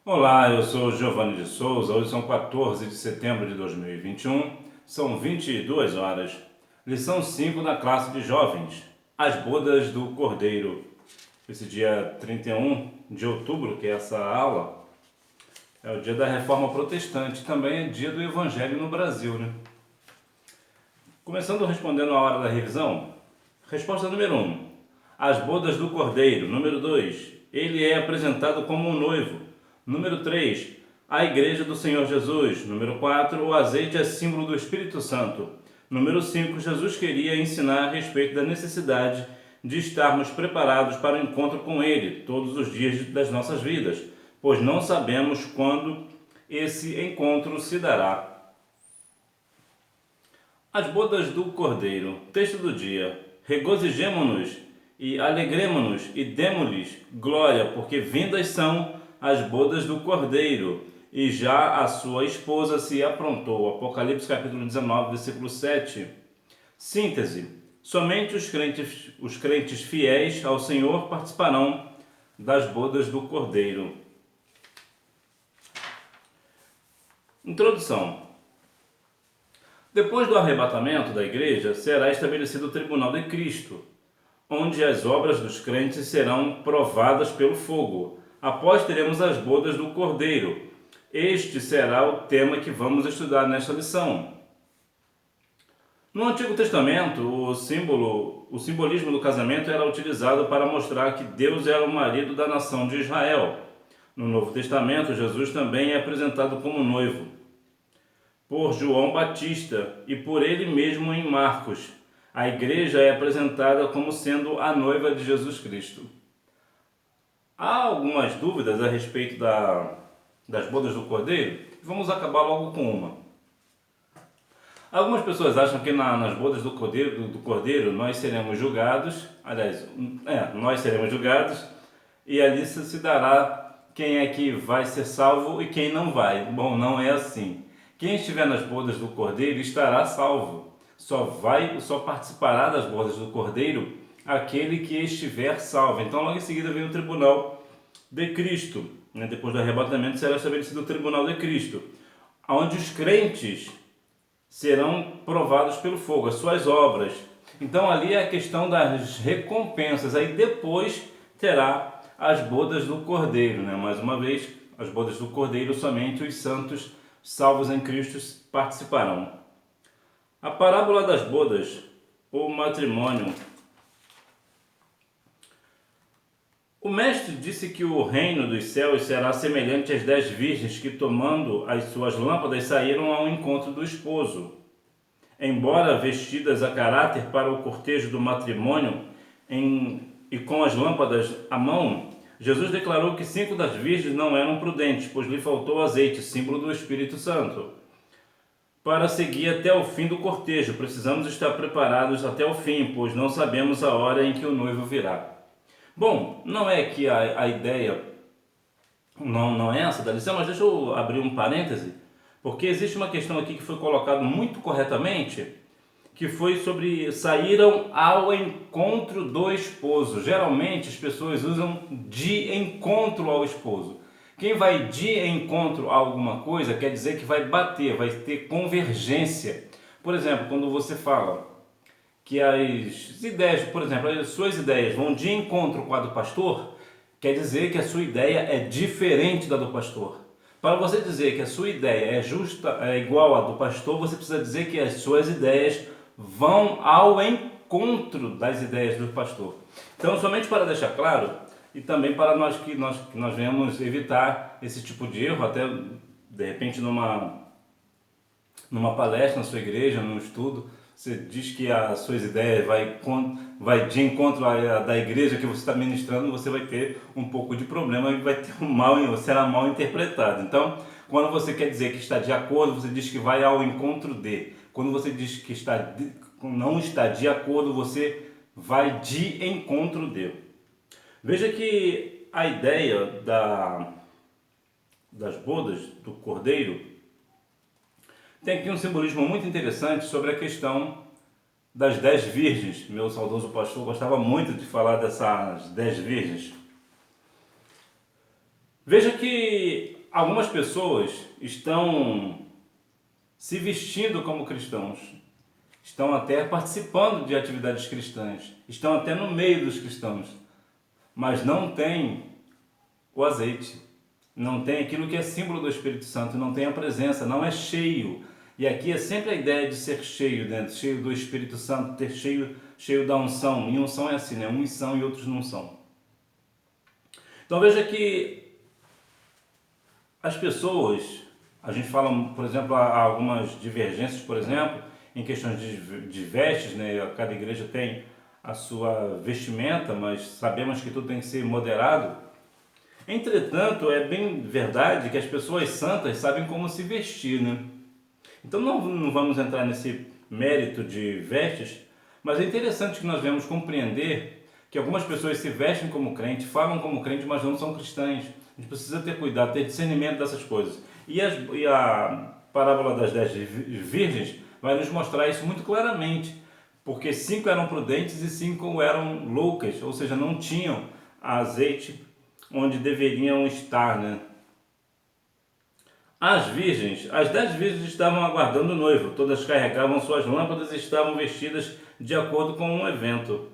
Olá, eu sou Giovanni de Souza. Hoje são 14 de setembro de 2021, são 22 horas. Lição 5 da classe de jovens, as bodas do Cordeiro. Esse dia 31 de outubro, que é essa aula, é o dia da Reforma Protestante, também é dia do Evangelho no Brasil, né? Começando respondendo a hora da revisão, resposta número 1, as bodas do Cordeiro. Número 2, ele é apresentado como um noivo. Número 3, a Igreja do Senhor Jesus. Número 4, o azeite é símbolo do Espírito Santo. Número 5, Jesus queria ensinar a respeito da necessidade de estarmos preparados para o encontro com Ele todos os dias das nossas vidas, pois não sabemos quando esse encontro se dará. As bodas do Cordeiro. Texto do dia. Regozijemo-nos e alegremo-nos e demo-lhes glória, porque vindas são as bodas do Cordeiro, e já a sua esposa se aprontou. Apocalipse capítulo 19, versículo 7. Síntese. Somente os crentes fiéis ao Senhor participarão das bodas do Cordeiro. Introdução. Depois do arrebatamento da igreja, será estabelecido o tribunal de Cristo, onde as obras dos crentes serão provadas pelo fogo. Após teremos as bodas do Cordeiro. Este será o tema que vamos estudar nesta lição. No Antigo Testamento, o simbolismo do casamento era utilizado para mostrar que Deus era o marido da nação de Israel. No Novo Testamento, Jesus também é apresentado como noivo por João Batista e por ele mesmo em Marcos. A igreja é apresentada como sendo a noiva de Jesus Cristo. Há algumas dúvidas a respeito das bodas do Cordeiro? Vamos acabar logo com uma. Algumas pessoas acham que nas bodas do Cordeiro nós seremos julgados, nós seremos julgados e ali se dará quem é que vai ser salvo e quem não vai. Bom, não é assim. Quem estiver nas bodas do Cordeiro estará salvo. Só participará das bodas do Cordeiro aquele que estiver salvo. Então, logo em seguida vem o tribunal de Cristo. Depois do arrebatamento será estabelecido o tribunal de Cristo, onde os crentes serão provados pelo fogo, as suas obras. Então, ali é a questão das recompensas. Aí depois terá as bodas do Cordeiro. Mais uma vez, as bodas do Cordeiro, somente os santos salvos em Cristo participarão. A parábola das bodas, o matrimônio. O mestre disse que o reino dos céus será semelhante às 10 virgens que, tomando as suas lâmpadas, saíram ao encontro do esposo. Embora vestidas a caráter para o cortejo do matrimônio e com as lâmpadas à mão, Jesus declarou que 5 das virgens não eram prudentes, pois lhe faltou azeite, símbolo do Espírito Santo. Para seguir até o fim do cortejo, precisamos estar preparados até o fim, pois não sabemos a hora em que o noivo virá. Bom, não é que a ideia não é essa da lição, mas deixa eu abrir um parêntese, porque existe uma questão aqui que foi colocada muito corretamente, que foi sobre saíram ao encontro do esposo. Geralmente as pessoas usam de encontro ao esposo. Quem vai de encontro a alguma coisa quer dizer que vai bater, vai ter convergência. Por exemplo, quando você fala que as ideias, por exemplo, as suas ideias vão de encontro com a do pastor, quer dizer que a sua ideia é diferente da do pastor. Para você dizer que a sua ideia é igual à do pastor, você precisa dizer que as suas ideias vão ao encontro das ideias do pastor. Então, somente para deixar claro, e também para nós que nós venhamos evitar esse tipo de erro, até de repente numa palestra na sua igreja, num estudo, você diz que as suas ideias vai de encontro à da igreja que você está ministrando, você vai ter um pouco de problema e vai ter será mal interpretado. Então, quando você quer dizer que está de acordo, você diz que vai ao encontro de. Quando você diz que não está de acordo, você vai de encontro de. Veja que a ideia das bodas do Cordeiro tem aqui um simbolismo muito interessante sobre a questão das 10 virgens. Meu saudoso pastor gostava muito de falar dessas 10 virgens. Veja que algumas pessoas estão se vestindo como cristãos, estão até participando de atividades cristãs, estão até no meio dos cristãos, mas não tem o azeite, não tem aquilo que é símbolo do Espírito Santo, não tem a presença, não é cheio. E aqui é sempre a ideia de ser cheio, né? Cheio do Espírito Santo, ter cheio da unção. E unção é assim, né? Uns são e outros não são. Então veja que as pessoas, a gente fala, por exemplo, há algumas divergências, por exemplo, em questões de vestes, né? Cada igreja tem a sua vestimenta, mas sabemos que tudo tem que ser moderado. Entretanto, é bem verdade que as pessoas santas sabem como se vestir, né? Então não vamos entrar nesse mérito de vestes, mas é interessante que nós devemos compreender que algumas pessoas se vestem como crente, falam como crente, mas não são cristãs. A gente precisa ter cuidado, ter discernimento dessas coisas. E a parábola das 10 virgens vai nos mostrar isso muito claramente, porque 5 eram prudentes e 5 eram loucas, ou seja, não tinham azeite onde deveriam estar, né? As 10 virgens estavam aguardando o noivo, todas carregavam suas lâmpadas e estavam vestidas de acordo com um evento.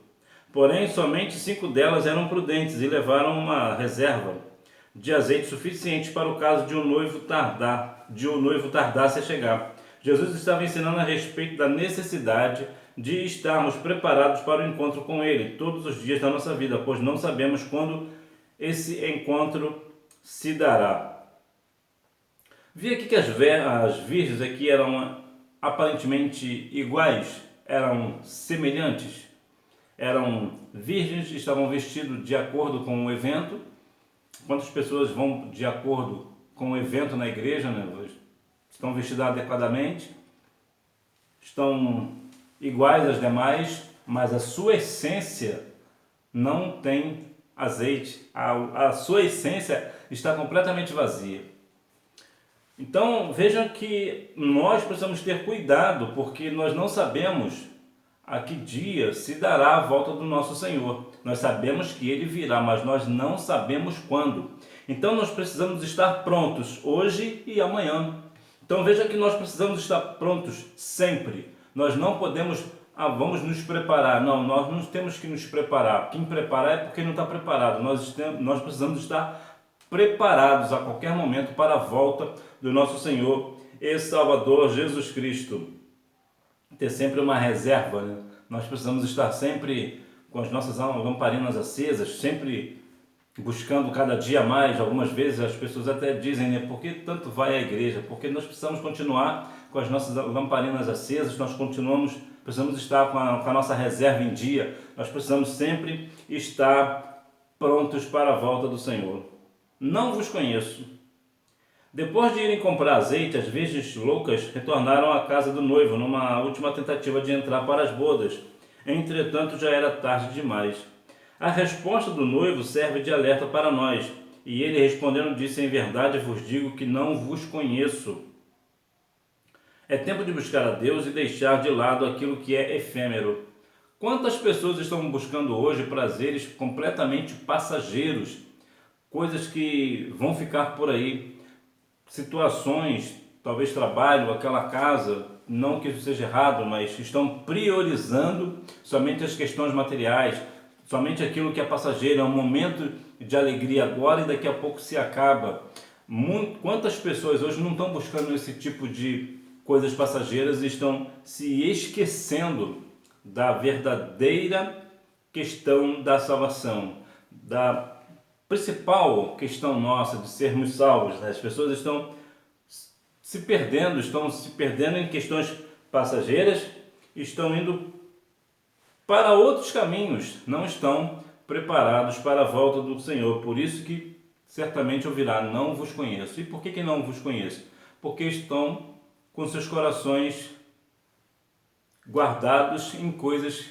Porém, somente 5 delas eram prudentes e levaram uma reserva de azeite suficiente para o caso de um noivo tardasse a chegar. Jesus estava ensinando a respeito da necessidade de estarmos preparados para o encontro com Ele todos os dias da nossa vida, pois não sabemos quando esse encontro se dará. Vi aqui que as virgens aqui eram aparentemente iguais, eram semelhantes, eram virgens, estavam vestidos de acordo com o evento. Quantas pessoas vão de acordo com o evento na igreja, né? Estão vestidas adequadamente, estão iguais às demais, mas a sua essência não tem azeite, a sua essência está completamente vazia. Então vejam que nós precisamos ter cuidado, porque nós não sabemos a que dia se dará a volta do nosso Senhor. Nós sabemos que Ele virá, mas nós não sabemos quando. Então nós precisamos estar prontos hoje e amanhã. Então veja que nós precisamos estar prontos sempre. Nós não podemos, vamos nos preparar. Não, nós não temos que nos preparar. Quem preparar é porque não está preparado. Nós precisamos estar preparados a qualquer momento para a volta do nosso Senhor e Salvador Jesus Cristo. Ter sempre uma reserva, né? Nós precisamos estar sempre com as nossas lamparinas acesas, sempre buscando cada dia mais. Algumas vezes as pessoas até dizem, né, por que tanto vai à igreja? Porque nós precisamos continuar com as nossas lamparinas acesas, nós precisamos estar com a nossa reserva em dia, nós precisamos sempre estar prontos para a volta do Senhor. Não vos conheço. Depois de irem comprar azeite, as virgens loucas retornaram à casa do noivo numa última tentativa de entrar para as bodas. Entretanto, já era tarde demais. A resposta do noivo serve de alerta para nós. E ele respondendo disse, em verdade vos digo que não vos conheço. É tempo de buscar a Deus e deixar de lado aquilo que é efêmero. Quantas pessoas estão buscando hoje prazeres completamente passageiros? Coisas que vão ficar por aí, situações, talvez trabalho, aquela casa, não que isso seja errado, mas estão priorizando somente as questões materiais, somente aquilo que é passageiro, é um momento de alegria agora e daqui a pouco se acaba. Quantas pessoas hoje não estão buscando esse tipo de coisas passageiras e estão se esquecendo da verdadeira questão da salvação, da principal questão nossa de sermos salvos, né? As pessoas estão se perdendo em questões passageiras, estão indo para outros caminhos, não estão preparados para a volta do Senhor. Por isso que certamente ouvirá, não vos conheço. E por que não vos conheço? Porque estão com seus corações guardados em coisas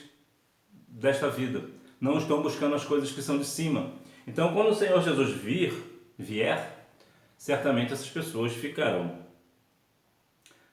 desta vida. Não estão buscando as coisas que são de cima. Então, quando o Senhor Jesus vier, certamente essas pessoas ficarão.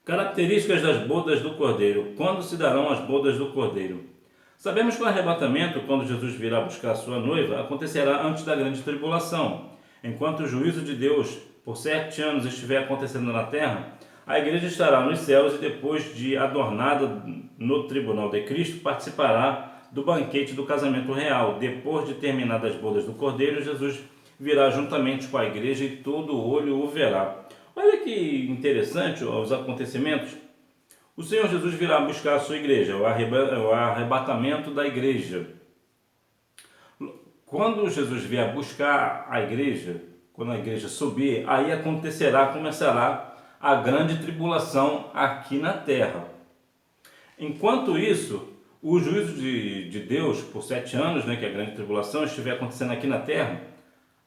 Características das bodas do Cordeiro. Quando se darão as bodas do Cordeiro? Sabemos que o arrebatamento, quando Jesus virá buscar a sua noiva, acontecerá antes da grande tribulação, enquanto o juízo de Deus por 7 anos estiver acontecendo na terra, a igreja estará nos céus e depois de adornada no tribunal de Cristo, participará do banquete do casamento real. Depois de terminadas as bodas do Cordeiro, Jesus virá juntamente com a igreja e todo olho o verá. Olha que interessante os acontecimentos. O Senhor Jesus virá buscar a sua igreja, o arrebatamento da igreja. Quando Jesus vier buscar a igreja, quando a igreja subir, aí começará a grande tribulação aqui na terra. Enquanto isso, o juízo de Deus por 7 anos, que é a grande tribulação, estiver acontecendo aqui na terra,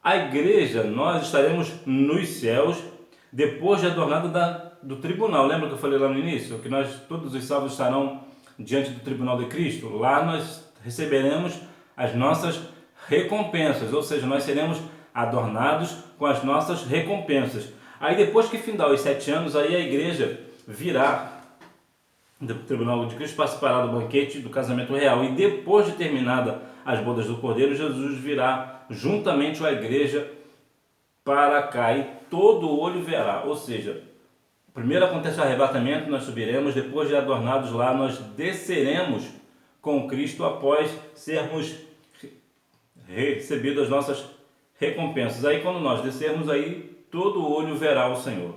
a igreja, nós estaremos nos céus, depois de adornada do tribunal. Lembra que eu falei lá no início? Que todos os salvos estarão diante do tribunal de Cristo. Lá nós receberemos as nossas recompensas, ou seja, nós seremos adornados com as nossas recompensas. Aí depois que findar os 7 anos, aí a igreja virá do tribunal de Cristo, participará do banquete do casamento real. E depois de terminada as bodas do Cordeiro, Jesus virá juntamente com a igreja para cá e todo olho verá. Ou seja, primeiro acontece o arrebatamento, nós subiremos, depois de adornados lá, nós desceremos com Cristo após sermos recebidos as nossas recompensas. Aí quando nós descermos, aí todo olho verá o Senhor.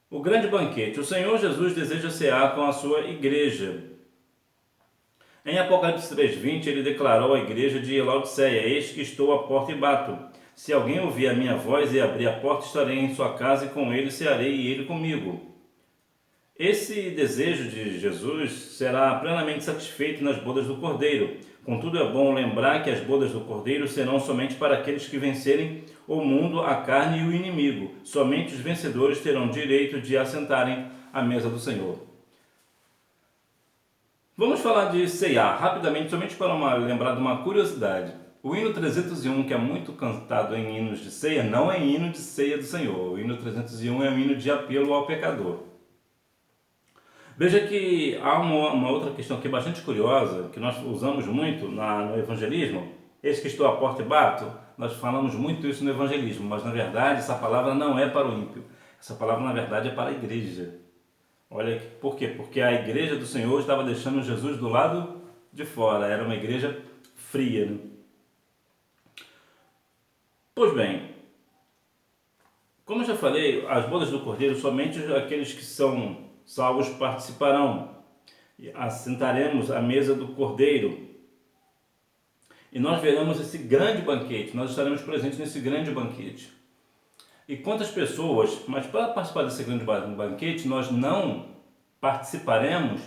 O grande banquete. O Senhor Jesus deseja cear com a sua igreja. Em Apocalipse 3:20, ele declarou à igreja de Laodiceia: eis que estou à porta e bato. Se alguém ouvir a minha voz e abrir a porta, estarei em sua casa e com ele cearei e ele comigo. Esse desejo de Jesus será plenamente satisfeito nas bodas do Cordeiro. Contudo, é bom lembrar que as bodas do Cordeiro serão somente para aqueles que vencerem o mundo, a carne e o inimigo. Somente os vencedores terão direito de assentarem à mesa do Senhor. Vamos falar de ceiar rapidamente, somente para lembrar de uma curiosidade. O hino 301, que é muito cantado em hinos de ceia, não é hino de ceia do Senhor. O hino 301 é um hino de apelo ao pecador. Veja que há uma outra questão aqui bastante curiosa, que nós usamos muito no evangelismo. Eis que estou à porta e bato. Nós falamos muito isso no evangelismo, mas na verdade essa palavra não é para o ímpio. Essa palavra na verdade é para a igreja. Olha, por quê? Porque a igreja do Senhor estava deixando Jesus do lado de fora. Era uma igreja fria. Pois bem, como eu já falei, as bodas do Cordeiro, somente aqueles que são salvos participarão. Assentaremos à mesa do Cordeiro. E nós veremos esse grande banquete. Nós estaremos presentes nesse grande banquete. E quantas pessoas, mas para participar desse grande banquete, nós não participaremos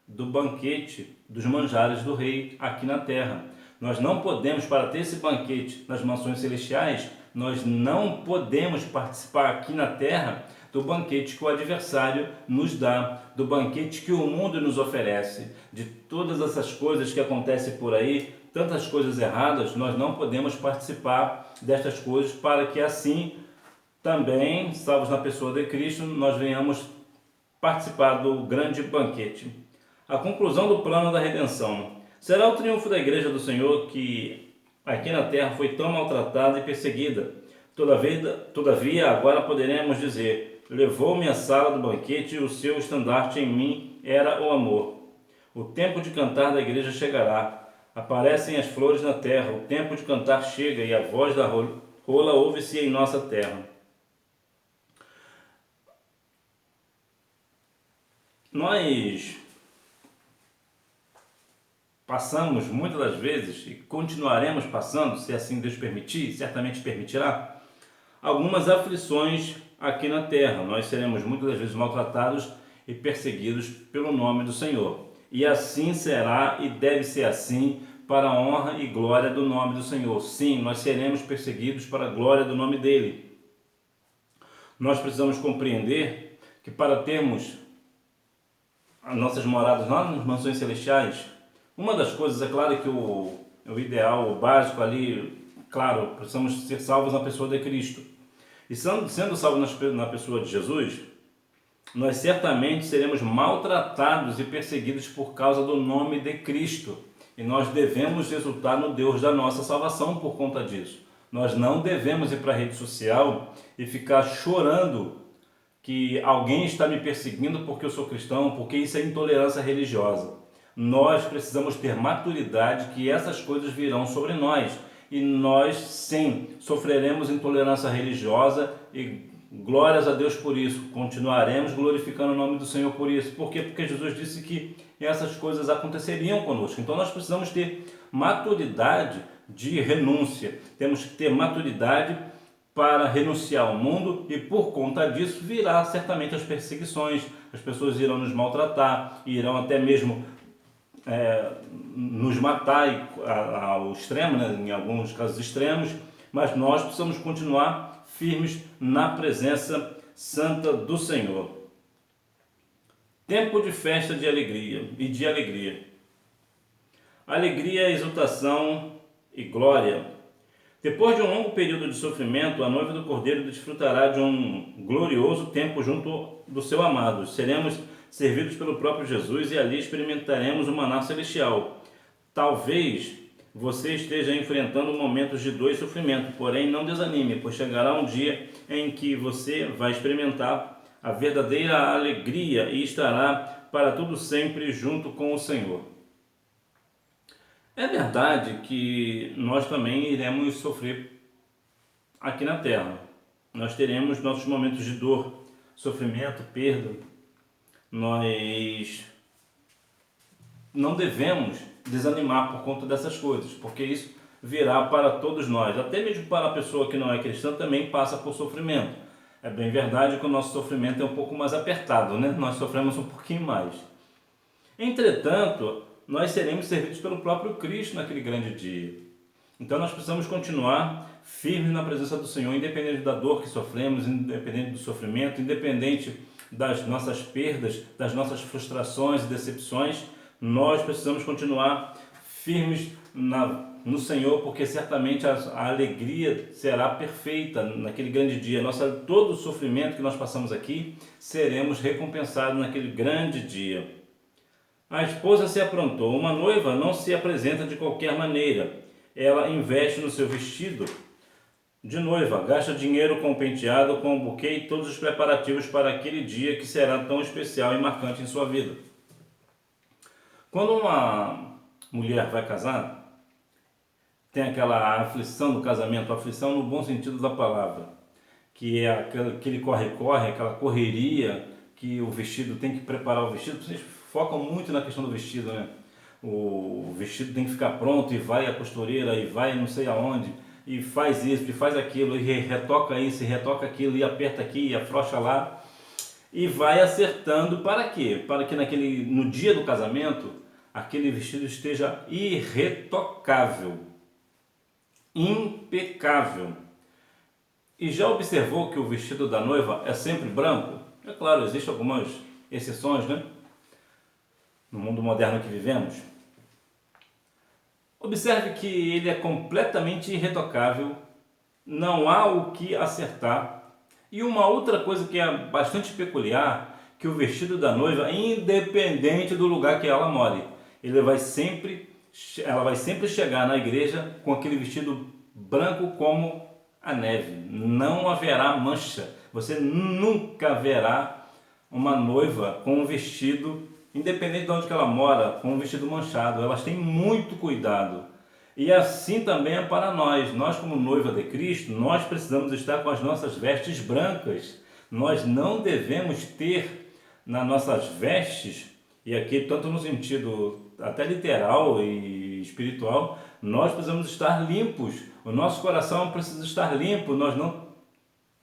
do banquete dos manjares do rei aqui na terra. Nós não podemos, para ter esse banquete nas mansões celestiais, nós não podemos participar aqui na terra do banquete que o adversário nos dá, do banquete que o mundo nos oferece, de todas essas coisas que acontecem por aí, tantas coisas erradas. Nós não podemos participar destas coisas, para que assim também, salvos na pessoa de Cristo, nós venhamos participar do grande banquete. A conclusão do plano da redenção. Será o triunfo da igreja do Senhor, que aqui na terra foi tão maltratada e perseguida. Todavia, agora poderemos dizer: levou-me à sala do banquete e o seu estandarte em mim era o amor. O tempo de cantar da igreja chegará. Aparecem as flores na terra. O tempo de cantar chega e a voz da rola ouve-se em nossa terra. Nós passamos muitas das vezes, e continuaremos passando, se assim Deus permitir, certamente permitirá, algumas aflições aqui na terra. Nós seremos muitas das vezes maltratados e perseguidos pelo nome do Senhor. E assim será e deve ser assim, para a honra e glória do nome do Senhor. Sim, nós seremos perseguidos para a glória do nome dele. Nós precisamos compreender que para termos as nossas moradas lá nas mansões celestiais, uma das coisas, é claro que o ideal, o básico ali, claro, precisamos ser salvos na pessoa de Cristo. E sendo salvos na pessoa de Jesus, nós certamente seremos maltratados e perseguidos por causa do nome de Cristo. E nós devemos exultar no Deus da nossa salvação por conta disso. Nós não devemos ir para a rede social e ficar chorando que alguém está me perseguindo porque eu sou cristão, porque isso é intolerância religiosa. Nós precisamos ter maturidade que essas coisas virão sobre nós e nós sim sofreremos intolerância religiosa e glórias a Deus por isso. Continuaremos glorificando o nome do Senhor por isso. Por quê? Porque Jesus disse que essas coisas aconteceriam conosco. Então nós precisamos ter maturidade de renúncia. Temos que ter maturidade para renunciar ao mundo e por conta disso virá certamente as perseguições, as pessoas irão nos maltratar, irão até mesmo nos matar ao extremo, né, em alguns casos extremos, mas nós precisamos continuar firmes na presença santa do Senhor. Tempo de festa de alegria e de alegria. Alegria, exultação e glória. Depois de um longo período de sofrimento, a noiva do Cordeiro desfrutará de um glorioso tempo junto do seu amado. Seremos servidos pelo próprio Jesus e ali experimentaremos o maná celestial. Talvez você esteja enfrentando momentos de dor e sofrimento, porém não desanime, pois chegará um dia em que você vai experimentar a verdadeira alegria e estará para tudo sempre junto com o Senhor. É verdade que nós também iremos sofrer aqui na Terra. Nós teremos nossos momentos de dor, sofrimento, perda. Nós não devemos desanimar por conta dessas coisas, porque isso virá para todos nós. Até mesmo para a pessoa que não é cristã também passa por sofrimento. É bem verdade que o nosso sofrimento é um pouco mais apertado, né? Nós sofremos um pouquinho mais. Entretanto, nós seremos servidos pelo próprio Cristo naquele grande dia. Então nós precisamos continuar firmes na presença do Senhor, independente da dor que sofremos, independente do sofrimento, independente das nossas perdas, das nossas frustrações e decepções. Nós precisamos continuar firmes no Senhor, porque certamente a alegria será perfeita naquele grande dia. Todo o sofrimento que nós passamos aqui, seremos recompensados naquele grande dia. A esposa se aprontou. Uma noiva não se apresenta de qualquer maneira. Ela investe no seu vestido de noiva, gasta dinheiro com o penteado, com o buquê e todos os preparativos para aquele dia que será tão especial e marcante em sua vida. Quando uma mulher vai casar, tem aquela aflição do casamento, aflição no bom sentido da palavra, que é aquele corre-corre, aquela correria que o vestido tem que preparar o vestido. Vocês focam muito na questão do vestido, né? O vestido tem que ficar pronto e vai a costureira e vai não sei aonde e faz isso e faz aquilo e retoca isso e retoca aquilo e aperta aqui e afrouxa lá e vai acertando. Para quê? Para que no dia do casamento aquele vestido esteja irretocável, impecável. E já observou que o vestido da noiva é sempre branco? É claro, existem algumas exceções, né? No mundo moderno que vivemos. Observe que ele é completamente irretocável, não há o que acertar. E uma outra coisa que é bastante peculiar, que o vestido da noiva, independente do lugar que ela more, ela vai sempre chegar na igreja com aquele vestido branco como a neve. Não haverá mancha. Você nunca verá uma noiva com um vestido, independente de onde que ela mora, com um vestido manchado. Elas têm muito cuidado. E assim também é para nós. Nós, como noiva de Cristo, nós precisamos estar com as nossas vestes brancas. Nós não devemos ter nas nossas vestes, e aqui tanto no sentido até literal e espiritual, nós precisamos estar limpos. O nosso coração precisa estar limpo. Nós não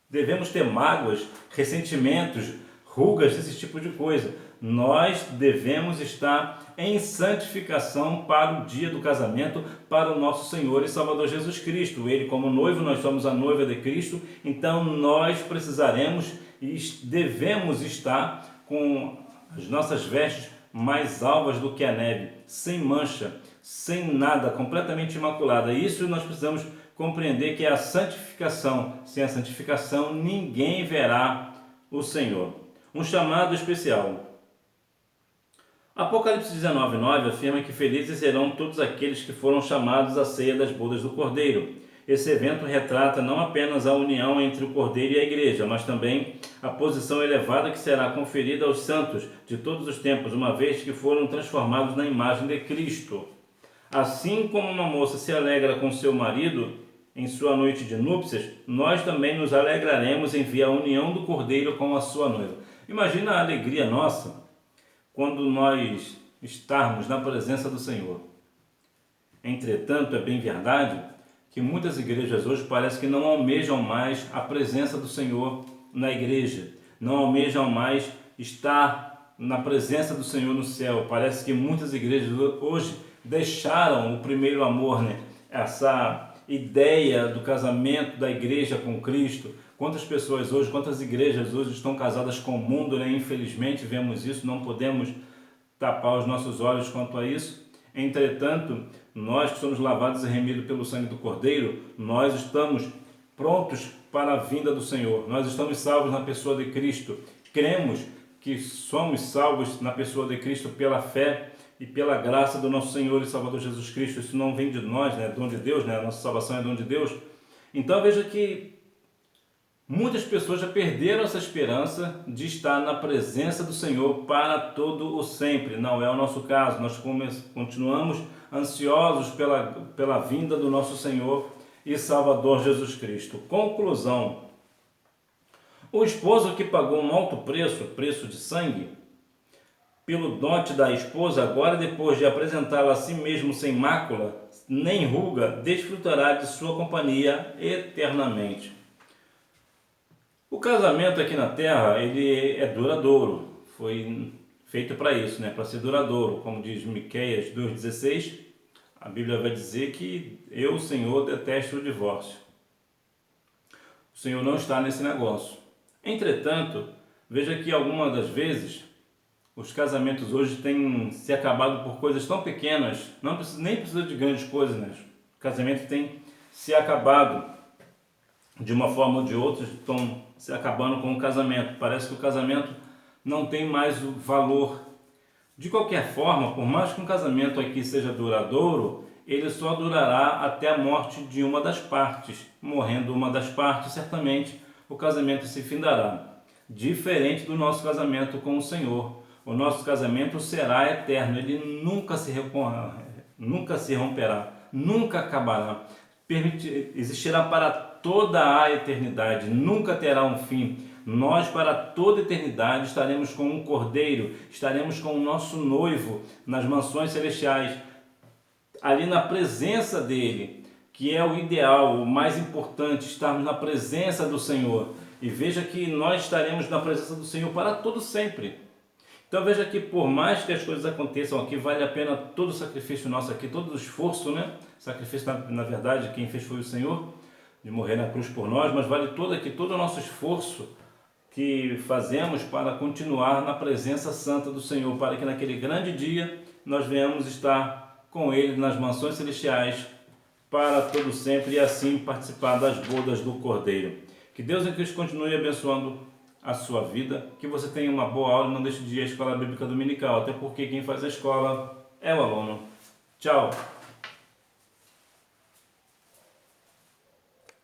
devemos ter mágoas, ressentimentos, rugas, esse tipo de coisa. Nós devemos estar em santificação para o dia do casamento, para o nosso Senhor e Salvador Jesus Cristo. Ele como noivo, nós somos a noiva de Cristo, então nós precisaremos e devemos estar com as nossas vestes mais alvas do que a neve, sem mancha, sem nada, completamente imaculada. Isso nós precisamos compreender que é a santificação. Sem a santificação ninguém verá o Senhor. Um chamado especial. Apocalipse 19:9 afirma que felizes serão todos aqueles que foram chamados à ceia das bodas do Cordeiro. esse evento retrata não apenas a união entre o Cordeiro e a Igreja, mas também a posição elevada que será conferida aos santos de todos os tempos, uma vez que foram transformados na imagem de Cristo. Assim como uma moça se alegra com seu marido em sua noite de núpcias, nós também nos alegraremos em ver a união do Cordeiro com a sua noiva. Imagina a alegria nossa quando nós estarmos na presença do Senhor. Entretanto, é bem verdade que muitas igrejas hoje parece que não almejam mais a presença do Senhor na igreja, não almejam mais estar na presença do Senhor no céu. Parece que muitas igrejas hoje deixaram o primeiro amor, né? Essa ideia do casamento da igreja com Cristo. Quantas pessoas hoje, quantas igrejas hoje estão casadas com o mundo, né? Infelizmente vemos isso, não podemos tapar os nossos olhos quanto a isso. Entretanto, nós que somos lavados e remidos pelo sangue do Cordeiro, nós estamos prontos para a vinda do Senhor. Nós estamos salvos na pessoa de Cristo. Cremos que somos salvos na pessoa de Cristo pela fé e pela graça do nosso Senhor e Salvador Jesus Cristo. Isso não vem de nós, né? É dom de Deus, né? A nossa salvação é dom de Deus. Então veja que muitas pessoas já perderam essa esperança de estar na presença do Senhor para todo o sempre. Não é o nosso caso. Nós continuamos ansiosos pela vinda do nosso Senhor e Salvador Jesus Cristo. Conclusão. O esposo que pagou um alto preço, preço de sangue, pelo dote da esposa, agora depois de apresentá-la a si mesmo sem mácula, nem ruga, desfrutará de sua companhia eternamente. O casamento aqui na Terra, ele é duradouro, foi feito para isso, né? Para ser duradouro, como diz Miqueias 2,16, a Bíblia vai dizer que eu, Senhor, detesto o divórcio. O Senhor não está nesse negócio. Entretanto, veja que algumas das vezes, os casamentos hoje têm se acabado por coisas tão pequenas, nem precisa de grandes coisas, né? O casamento tem se acabado de uma forma ou de outra, estão se acabando com o casamento. Parece que o casamento não tem mais o valor. De qualquer forma, por mais que um casamento aqui seja duradouro, ele só durará até a morte de uma das partes. Morrendo uma das partes, certamente o casamento se findará. Diferente do nosso casamento com o Senhor. O nosso casamento será eterno, ele nunca se romperá, nunca acabará. Existirá para toda a eternidade, nunca terá um fim. Nós para toda a eternidade estaremos com um Cordeiro, estaremos com o nosso noivo nas mansões celestiais, ali na presença dele, que é o ideal, o mais importante, estarmos na presença do Senhor. E veja que nós estaremos na presença do Senhor para todo sempre. Então veja que por mais que as coisas aconteçam aqui, vale a pena todo o sacrifício nosso aqui, todo o esforço, né? Sacrifício, na verdade, quem fez foi o Senhor, de morrer na cruz por nós, mas vale todo o nosso esforço que fazemos para continuar na presença santa do Senhor, para que naquele grande dia nós venhamos estar com Ele nas mansões celestiais para todo sempre e assim participar das bodas do Cordeiro. Que Deus em Cristo continue abençoando a sua vida, que você tenha uma boa aula e não deixe de ir à Escola Bíblica Dominical, até porque quem faz a escola é o aluno. Tchau!